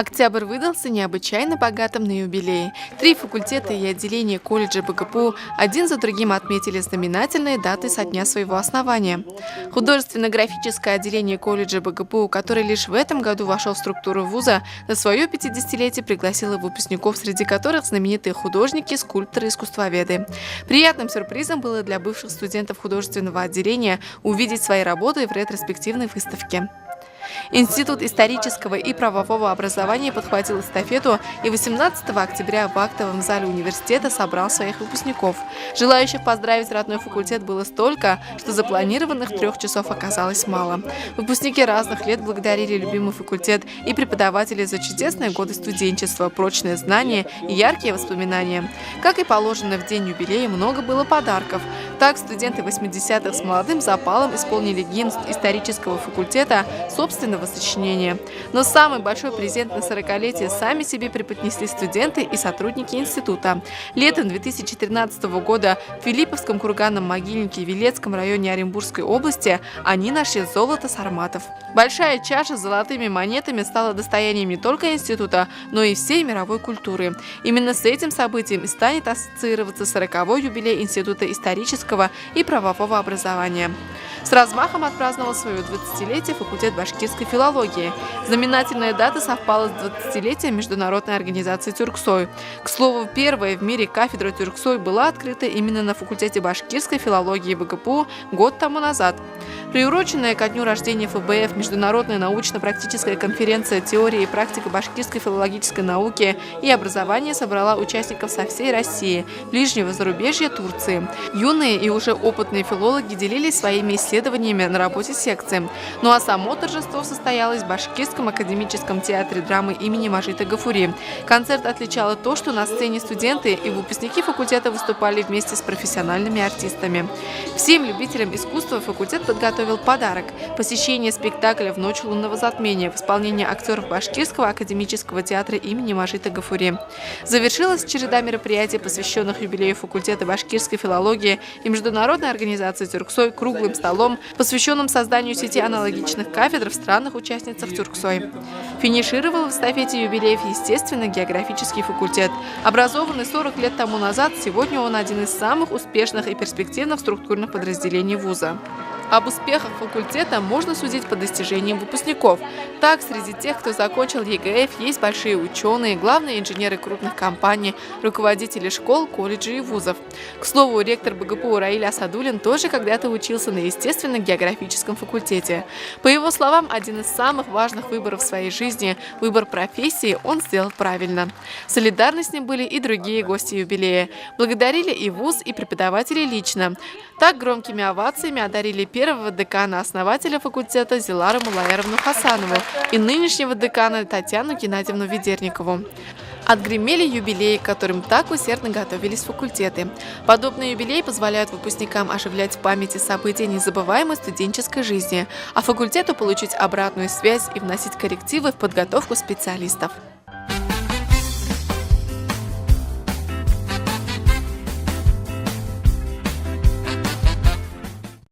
Октябрь выдался необычайно богатым на юбилеи. 3 факультета и отделения колледжа БГПУ один за другим отметили знаменательные даты со дня своего основания. Художественно-графическое отделение колледжа БГПУ, который лишь в этом году вошел в структуру вуза, на свое 50-летие пригласило выпускников, среди которых знаменитые художники, скульпторы, искусствоведы. Приятным сюрпризом было для бывших студентов художественного отделения увидеть свои работы в ретроспективной выставке. Институт исторического и правового образования подхватил эстафету и 18 октября в актовом зале университета собрал своих выпускников. Желающих поздравить родной факультет было столько, что запланированных 3 часов оказалось мало. Выпускники разных лет благодарили любимый факультет и преподавателей за чудесные годы студенчества, прочные знания и яркие воспоминания. Как и положено в день юбилея, много было подарков. Так, студенты 80-х с молодым запалом исполнили гимн исторического факультета собственного сочинения. Но самый большой презент на 40-летие сами себе преподнесли студенты и сотрудники института. Летом 2013 года в Филипповском курганном могильнике в Вилецком районе Оренбургской области они нашли золото сарматов. Большая чаша с золотыми монетами стала достоянием не только института, но и всей мировой культуры. Именно с этим событием и станет ассоциироваться 40-й юбилей Института исторического и правового образования. С размахом отпраздновал свое 20-летие факультет башкирской филологии. Знаменательная дата совпала с 20-летием Международной организации Тюрксой. К слову, первая в мире кафедра Тюрксой была открыта именно на факультете башкирской филологии БГПУ год тому назад. Приуроченная ко дню рождения ФБФ Международная научно-практическая конференция «Теория и практика башкирской филологической науки и образования» собрала участников со всей России, ближнего зарубежья, Турции. Юные и уже опытные филологи делились своими исследованиями на работе секции. Ну а само торжество состоялось в Башкирском академическом театре драмы имени Мажита Гафури. Концерт отличало то, что на сцене студенты и выпускники факультета выступали вместе с профессиональными артистами. Всем любителям искусства факультет подготовил подарок – посещение спектакля «В ночь лунного затмения» в исполнении актеров Башкирского академического театра имени Мажита Гафури. Завершилась череда мероприятий, посвященных юбилею факультета башкирской филологии и Международной организации Тюрксой круглым столом, посвященным созданию сети аналогичных кафедр в странах-участницах Тюрксой. Финишировал в эстафете юбилеев, естественно, географический факультет. Образованный 40 лет тому назад, сегодня он один из самых успешных и перспективных структурных подразделений вуза. Об успехах факультета можно судить по достижениям выпускников. Так, среди тех, кто закончил ЕГЭФ, есть большие ученые, главные инженеры крупных компаний, руководители школ, колледжей и вузов. К слову, ректор БГПУ Раиль Асадуллин тоже когда-то учился на естественно-географическом факультете. По его словам, один из самых важных выборов в своей жизни – выбор профессии – он сделал правильно. Солидарны с ним были и другие гости юбилея. Благодарили и вуз, и преподаватели лично. Так громкими овациями одарили первого декана-основателя факультета Зилару Мулаеровну Хасанову и нынешнего декана Татьяну Геннадьевну Ведерникову. Отгремели юбилеи, к которым так усердно готовились факультеты. Подобные юбилеи позволяют выпускникам оживлять в памяти события незабываемой студенческой жизни, а факультету получить обратную связь и вносить коррективы в подготовку специалистов.